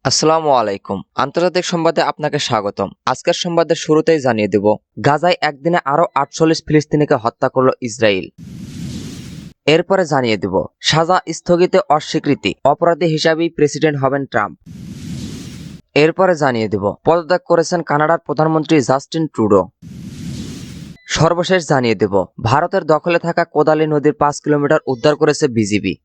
আসসালামু আলাইকুম। আন্তর্জাতিক সংবাদে আপনাকে স্বাগতম। আজকের সংবাদের শুরুতেই জানিয়ে দেব, গাজায় একদিনে আরও ৪৮ ফিলিস্তিনিকে হত্যা করল ইসরায়েল। এরপরে জানিয়ে দেব, সাজা স্থগিতে অস্বীকৃতি, অপরাধী হিসাবেই প্রেসিডেন্ট হবেন ট্রাম্প। এরপরে জানিয়ে দেব, পদত্যাগ করেছেন কানাডার প্রধানমন্ত্রী জাস্টিন ট্রুডো। সর্বশেষ জানিয়ে দেব, ভারতের দখলে থাকা কোদালি নদীর ৫ কিলোমিটার উদ্ধার করেছে বিজিবি।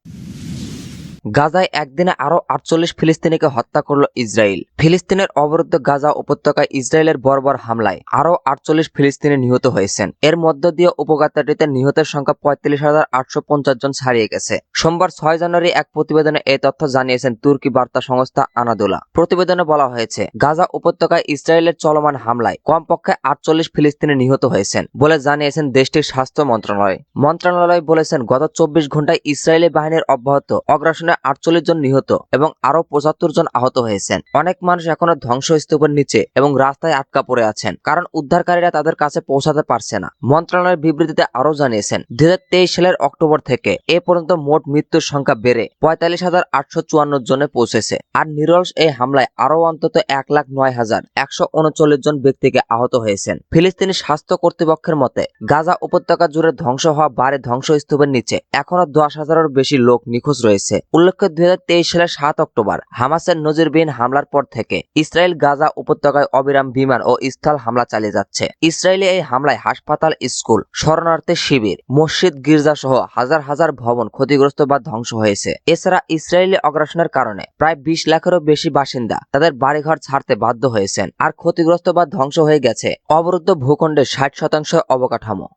গাজায় একদিনে আরও ৪৮ ফিলিস্তিনিকে হত্যা করল ইসরায়েল। ফিলিস্তিনের অবরুদ্ধ গাজা উপত্যকায় ইসরায়েলের বর্বর হামলায় আরও ৪৮ ফিলিস্তিনি নিহত হয়েছেন। এর মধ্য দিয়ে উপত্যকাটিতে নিহতের সংখ্যা ৩৫,৮৫০ জন ছাড়িয়ে গেছে। সোমবার ৬ জানুয়ারি এক প্রতিবেদনে এই তথ্য জানিয়েছেন তুর্কি বার্তা সংস্থা আনাদোলা। প্রতিবেদনে বলা হয়েছে, গাজা উপত্যকায় ইসরায়েলের চলমান হামলায় কমপক্ষে ৪৮ ফিলিস্তিনি নিহত হয়েছেন বলে জানিয়েছেন দেশটির স্বাস্থ্য মন্ত্রণালয়। মন্ত্রণালয় বলেছেন, গত ২৪ ঘন্টায় ইসরায়েলি বাহিনীর অব্যাহত অগ্রাসনে ৪৮ জন নিহত এবং আরও ৭৫ জন আহত হয়েছেন। অনেক মানুষ এখনো ধ্বংসস্তূপের নিচে এবং রাস্তায় আটকা পড়ে আছেন, কারণ উদ্ধারকারীরা তাদের কাছে পৌঁছাতে পারছে না। মন্ত্রণালয়ের বিবৃতিতে আরও জানিয়েছেন, ২০২৩ সালের অক্টোবর থেকে এ পর্যন্ত মোট মৃত্যুর সংখ্যা বেড়ে ৪৫,৮৫৪ জনে পৌঁছেছে। আর নিরলস এই হামলায় আরও অন্তত ১,০৯,১৩৯ জন ব্যক্তিকে আহত হয়েছেন। ফিলিস্তিনি স্বাস্থ্য কর্তৃপক্ষের মতে, গাজা উপত্যকা জুড়ে ধ্বংস হওয়া বাড়ি ধ্বংসস্তূপের নিচে এখনো ১০,০০০-এরও বেশি লোক নিখোঁজ রয়েছে। উল্লেখ্য, ২০২৩ সালের ৭ অক্টোবর হামাসের নজিরবিহীন হামলার পর থেকে ইসরায়েল গাজা উপত্যকায় অবিরাম বিমান ও স্থল হামলা চালিয়ে যাচ্ছে। ইসরায়েলি এই হামলায় হাসপাতাল, স্কুল, শরণার্থী শিবির, মসজিদ, গির্জা সহ হাজার হাজার ভবন ক্ষতিগ্রস্ত বা ধ্বংস হয়েছে। এছাড়া ইসরায়েলি অগ্রাসনের কারণে প্রায় ২০ লাখেরও বেশি বাসিন্দা তাদের বাড়িঘর ছাড়তে বাধ্য হয়েছেন। আর ক্ষতিগ্রস্ত বা ধ্বংস হয়ে গেছে অবরুদ্ধ ভূখণ্ডের ৬০% অবকাঠামো।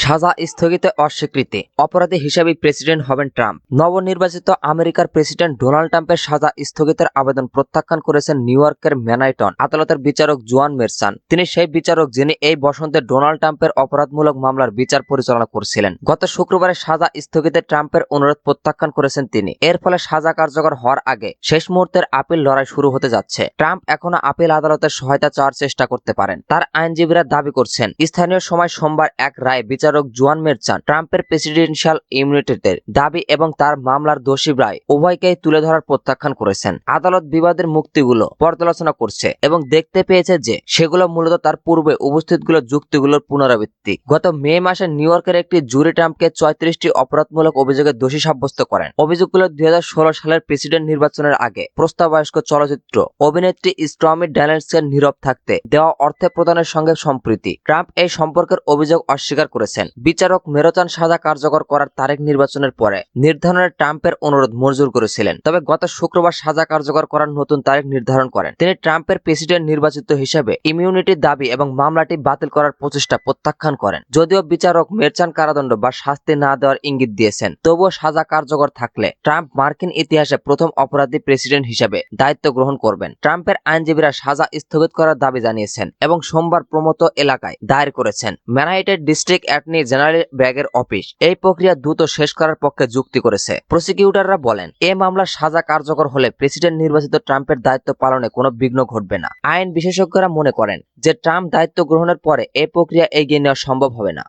সাজা স্থগিতে অস্বীকৃতি, অপরাধী হিসেবেই প্রেসিডেন্ট হবেন ট্রাম্প। নবনির্বাচিত আমেরিকার প্রেসিডেন্ট ডোনাল্ড ট্রাম্পের সাজা স্থগিতের আবেদন প্রত্যাখ্যান করেছেন নিউ ইয়র্কের ম্যানহাটন আদালতের বিচারক জুয়ান মেরচান। তিনি সেই বিচারক যিনি এই বসন্তে ডোনাল্ড ট্রাম্পের অপরাধমূলক মামলার বিচার পরিচালনা করছিলেন। গত শুক্রবারে সাজা স্থগিতে ট্রাম্পের অনুরোধ প্রত্যাখ্যান করেছেন তিনি। এর ফলে সাজা কার্যকর হওয়ার আগে শেষ মুহূর্তের আপিল লড়াই শুরু হতে যাচ্ছে। ট্রাম্প এখনো আপিল আদালতের সহায়তা চাওয়ার চেষ্টা করতে পারেন। তার আইনজীবীরা দাবি করছেন, স্থানীয় সময় সোমবার এক রায় বিচারক জুয়ান মেরচান ট্রাম্পের প্রেসিডেন্সিয়াল ইমিউনিটির দাবি এবং তার মামলার দোষী রায় উভয়কেই তুলে ধরার প্রত্যাখ্যান করেছেন। আদালত বিবাদের মুক্তিগুলো পর্যালোচনা করছে এবং দেখতে পেয়েছে যে সেগুলো মূলত তার পূর্বে উপস্থিতগুলো যুক্তিগুলোর পুনরাবৃত্তি। গত মে মাসে নিউ ইয়র্কের একটি জুরি ট্রাম্পকে ৩৬টি অপরাধমূলক অভিযোগে দোষী সাব্যস্ত করেন। অভিযোগগুলো ২০১৬ সালের প্রেসিডেন্ট নির্বাচনের আগে প্রাপ্তবয়স্ক চলচ্চিত্র অভিনেত্রী স্টর্মি ড্যানিয়েলসের নীরব থাকতে দেওয়া অর্থ প্রদানের সঙ্গে সম্প্রীতি। ট্রাম্প এই সম্পর্কের অভিযোগ অস্বীকার করেছেন। বিচারক মেরচান সাজা কার্যকর করার তারিখ নির্বাচনের পরে নির্ধারণের ট্রাম্পের অনুরোধ মঞ্জুর করেছিলেন, তবে গত শুক্রবার সাজা কার্যকর করার নতুন তারিখ নির্ধারণ করেন। তিনি ট্রাম্পের প্রেসিডেন্ট নির্বাচিত হিসেবে ইমিউনিটির দাবি এবং মামলাটি বাতিল করার প্রচেষ্টা প্রত্যাখ্যান করেন। যদিও বিচারক মেরচান কারাদণ্ড বা শাস্তি না দেওয়ার ইঙ্গিত দিয়েছেন, তবুও সাজা কার্যকর থাকলে ট্রাম্প মার্কিন ইতিহাসে প্রথম অপরাধী প্রেসিডেন্ট হিসেবে দায়িত্ব গ্রহণ করবেন। ট্রাম্পের আইনজীবীরা সাজা স্থগিত করার দাবি জানিয়েছেন এবং সোমবার প্রমত্ত এলাকায় দায়ের করেছেন ম্যানহাটন ডিস্ট্রিক্ট অ্যাটর্নি জেনারেল ব্র্যাগের অফিস এই প্রক্রিয়া দ্রুত শেষ করার পক্ষে যুক্তি করেছে। প্রসিকিউটররা বলেন, এ মামলার সাজা কার্যকর হলে প্রেসিডেন্ট নির্বাচিত ট্রাম্পের দায়িত্ব পালনে কোনো বিঘ্ন ঘটবে না। আইন বিশেষজ্ঞরা মনে করেন যে ট্রাম্প দায়িত্ব গ্রহণের পরে এই প্রক্রিয়া এগিয়ে নেওয়া সম্ভব হবে না।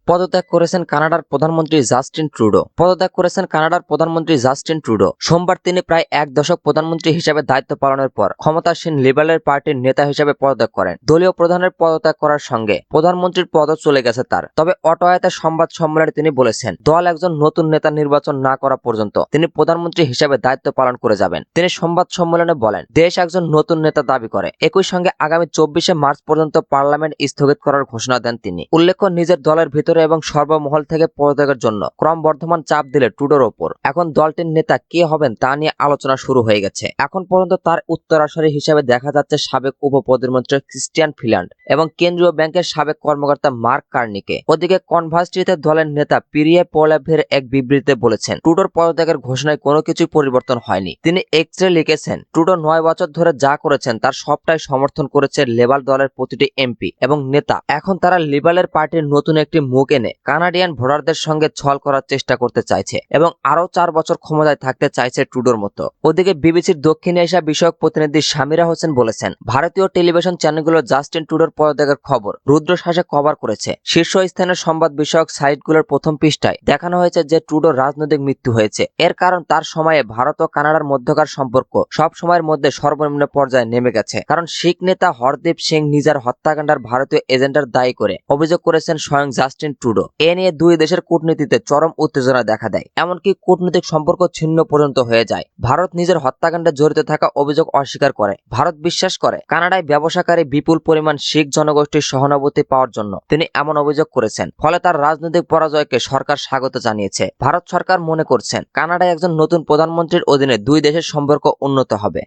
পদত্যাগ করেছেন কানাডার প্রধানমন্ত্রী জাস্টিন ট্রুডো। পদত্যাগ করেছেন কানাডার প্রধানমন্ত্রী জাস্টিন ট্রুডো। সোমবার তিনি প্রায় এক দশক প্রধানমন্ত্রী হিসেবে দায়িত্ব পালনের পর ক্ষমতাসীন লিবারেল পার্টির নেতা হিসেবে পদত্যাগ করেন। দলীয় প্রধানের পদত্যাগ করার সঙ্গে প্রধানমন্ত্রীর পদও চলে গেছে তার। তবে অটোয়াতে সংবাদ সম্মেলনে তিনি বলেছেন, দল একজন নতুন নেতা নির্বাচন না করা পর্যন্ত তিনি প্রধানমন্ত্রী হিসেবে দায়িত্ব পালন করে যাবেন। তিনি সংবাদ সম্মেলনে বলেন, দেশ একজন নতুন নেতা দাবি করে। একই সঙ্গে আগামী ২৪শে মার্চ পর্যন্ত পার্লামেন্ট স্থগিত করার ঘোষণা দেন তিনি। উল্লেখ্য, নিজের দলের ভিতরে এবং সর্বমহল থেকে পদত্যাগের জন্য ক্রমবর্ধমান চাপ দিলে ট্রুডোর ওপর এখন দলটির নেতা কে হবেন তা নিয়ে আলোচনা শুরু হয়ে গেছে। এখন পর্যন্ত তার উত্তরাসরী হিসেবে দেখা যাচ্ছে সাবেক উপপ্রধানমন্ত্রী ক্রিস্টিয়ান ফ্রিল্যান্ড এবং কেন্দ্রীয় ব্যাংকের সাবেক কর্মকর্তা মার্ক কার্নিকে। ওদিকে কনভার্সিটিতে দলের নেতা পিরিয়ে পোলাভের এক বিবৃতিতে বলেছেন, ট্রুডোর পদত্যাগের ঘোষণায় কোনো কিছুই পরিবর্তন হয়নি। তিনি এক্সরে লিখেছেন, ট্রুডো ৯ বছর ধরে যা করেছেন তার সবটাই সমর্থন করেছে লেবার দলের প্রতিটি এমপি এবং নেতা। এখন তারা লিবারেল পার্টির নতুন একটি মুখ মুখ এনে কানাডিয়ান ভোটারদের সঙ্গে ছল করার চেষ্টা করতে চাইছে এবং আরো 4 বছর ক্ষমতায় থাকতে চাইছে ট্রুডোর মতো। ওদিকে বিবিসির দক্ষিণ এশিয়া বিষয়ক প্রতিনিধি সামিরা হোসেন বলেছেন, ভারতীয় টেলিভিশন চ্যানেলগুলো জাস্টিন ট্রুডোর পদত্যাগের খবর রুদ্রশ্বাসে কভার করেছে। শীর্ষস্থানীয় সংবাদ বিষয়ক সাইটগুলোর প্রথম পৃষ্ঠায় দেখানো হয়েছে যে ট্রুডোর রাজনৈতিক মৃত্যু হয়েছে। এর কারণ তার সময়ে ভারত ও কানাডার মধ্যকার সম্পর্ক সব সময়ের মধ্যে সর্বনিম্ন পর্যায়ে নেমে গেছে, কারণ শিখ নেতা হরদীপ সিং নিজের হত্যাকাণ্ডের ভারতীয় এজেন্ডার দায়ী করে অভিযোগ করেছেন স্বয়ং জাস্টিন ট্রুডো। এ নিয়ে দুই দেশের কূটনীতিতে চরম উত্তেজনা দেখা দেয়, এমনকি কূটনৈতিক সম্পর্ক ছিন্ন পর্যন্ত হয়ে যায়। ভারত নিজের হত্যাকাণ্ডে জড়িত থাকা অভিযোগ অস্বীকার করে। ভারত বিশ্বাস করে কানাডায় ব্যবসাকারী বিপুল পরিমাণ শিখ জনগোষ্ঠীর সহানুভূতি পাওয়ার জন্য তিনি এমন অভিযোগ করেছেন। ফলে তার রাজনৈতিক পরাজয়কে সরকার স্বাগত জানিয়েছে। ভারত সরকার মনে করছেন কানাডায় একজন নতুন প্রধানমন্ত্রীর অধীনে দুই দেশের সম্পর্ক উন্নত হবে।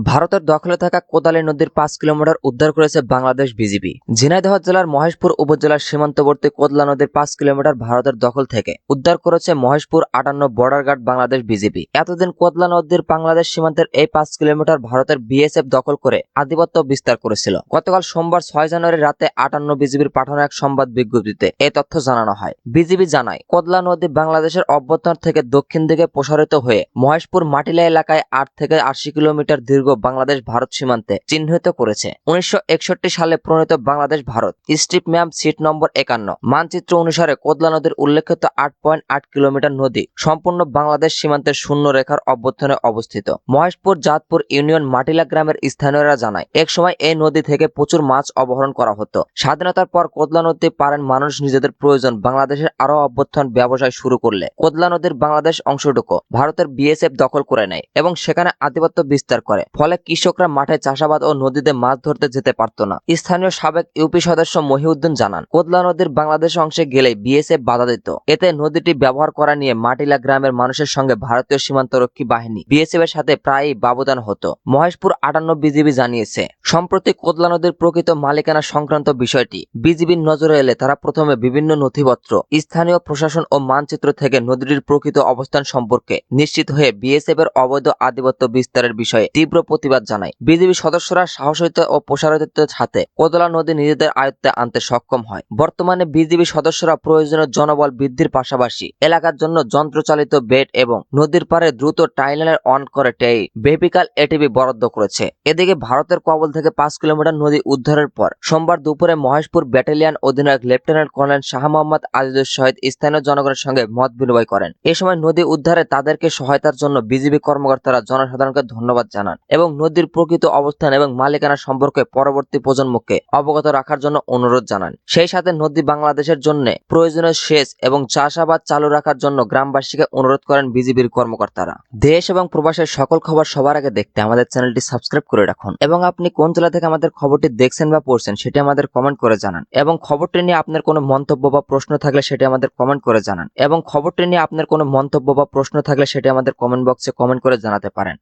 ভারতের দখলে থাকা কোদালি নদীর 5 কিলোমিটার উদ্ধার করেছে বাংলাদেশ বিজিবি। ঝিনাইদহ জেলার মহেশপুর উপজেলার সীমান্তবর্তী কোদলা নদীর 5 কিলোমিটার ভারতের দখল থেকে উদ্ধার করেছে Maheshpur 58 border guard Bangladesh BGB. এতদিন কোদলা নদীর বাংলাদেশ সীমান্তের এই 5 কিলোমিটার ভারতের বিএসএফ দখল করে আধিপত্য বিস্তার করেছিল। গতকাল সোমবার 6 জানুয়ারি রাতে 58 বিজিবির পাঠানো এক সংবাদ বিজ্ঞপ্তিতে এই তথ্য জানানো হয়। বিজিবি জানায়, কোদলা নদী বাংলাদেশের অভ্যন্তর থেকে দক্ষিণ দিকে প্রসারিত হয়ে মহেশপুর মাটিলা এলাকায় 8 থেকে 80 কিলোমিটার দীর্ঘ বাংলাদেশ ভারত সীমান্তে চিহ্নিত করেছে। 1961 সালে প্রণীত Bangladesh Bharat strip map sheet number 51 মানচিত্র অনুসারে কোদলা নদীর উল্লেখিত 8.8 কিলোমিটার নদী সম্পূর্ণ বাংলাদেশ সীমান্তের শূন্য রেখার অভ্যন্তরে অবস্থিত। মহেশপুর জাতপুর ইউনিয়ন মাটিলা গ্রামের স্থানীয়রা জানায়, এক সময় এই নদী থেকে প্রচুর মাছ অপহরণ করা হতো। স্বাধীনতার পর কোদলা নদী পারেন মানুষ নিজেদের প্রয়োজন বাংলাদেশের আরো অভ্যন্তরীণ ব্যবসায় শুরু করলে কোদলা নদীর বাংলাদেশ অংশটুকু ভারতের বিএসএফ দখল করে নেয় এবং সেখানে আধিপত্য বিস্তার করে। ফলে কৃষকরা মাঠে চাষাবাদ ও নদীতে মাছ ধরতে যেতে পারত না। স্থানীয় সাবেক ইউপি সদস্য মহিউদ্দিন জানান, কোদলা নদীর বাংলাদেশ অংশে গেলে বিএসএফ বাধা দিত। এতে নদীটি ব্যবহার করা নিয়ে মাটিলা গ্রামের মানুষের সঙ্গে ভারতীয় সীমান্তরক্ষী বাহিনী বিএসএফ এর সাথে প্রায়ই ব্যবধান হতো। মহেশপুর 58 বিজিবি জানিয়েছে, সম্প্রতি কোদলা নদীর প্রকৃত মালিকানা সংক্রান্ত বিষয়টি বিজিবির নজরে এলে তারা প্রথমে বিভিন্ন নথিপত্র, স্থানীয় প্রশাসন ও মানচিত্র থেকে নদীটির প্রকৃত অবস্থান সম্পর্কে নিশ্চিত হয়ে বিএসএফ এর অবৈধ আধিপত্য বিস্তারের বিষয়ে তীব্র প্রতিবাদ জানায়। বিজিবি সদস্যরা সাহসিকতা ও প্রসারিতের সাথে কোদলা নদী নিজেদের আয়ত্তে আনতে সক্ষম হয়। বর্তমানে বিজিবি সদস্যরা প্রয়োজনীয় জনবল বৃদ্ধির পাশাপাশি এলাকার জন্য যন্ত্রচালিত বেড এবং নদীর পারে দ্রুত টাইলার অন করে ভেহিক্যাল এটিভি বরাদ্দ করেছে। এদিকে ভারতের কবল থেকে 5 কিলোমিটার নদী উদ্ধারের পর সোমবার দুপুরে মহেশপুর ব্যাটালিয়ন অধিনায়ক লেফটেন্যান্ট কর্নেল শাহ মোহাম্মদ আজিজুর সহিত স্থানীয় জনগণের সঙ্গে মত বিনিময় করেন। এ সময় নদী উদ্ধারে তাদেরকে সহায়তার জন্য বিজিবি কর্মকর্তারা জনসাধারণকে ধন্যবাদ জানান এবং নদীর প্রকৃত অবস্থান এবং মালিকানা সম্পর্কে পরবর্তী প্রজন্মকে অবগত রাখার জন্য অনুরোধ জানান। সেই সাথে নদী বাংলাদেশের জন্য প্রয়োজনীয় সেচ এবং চাষাবাদ চালু রাখার জন্য গ্রামবাসীকে অনুরোধ করেন বিজিবির কর্মকর্তারা। দেশ এবং প্রবাসের সকল খবর সবার আগে দেখতে আমাদের চ্যানেলটি সাবস্ক্রাইব করে রাখুন এবং আপনি কোন জেলা থেকে আমাদের খবরটি দেখছেন বা পড়ছেন সেটি আমাদের কমেন্ট করে জানান এবং খবরটি নিয়ে আপনার কোনো মন্তব্য বা প্রশ্ন থাকলে সেটি আমাদের কমেন্ট করে জানান এবং খবরটি নিয়ে আপনার কোনো মন্তব্য বা প্রশ্ন থাকলে সেটি আমাদের কমেন্ট বক্সে কমেন্ট করে জানাতে পারেন।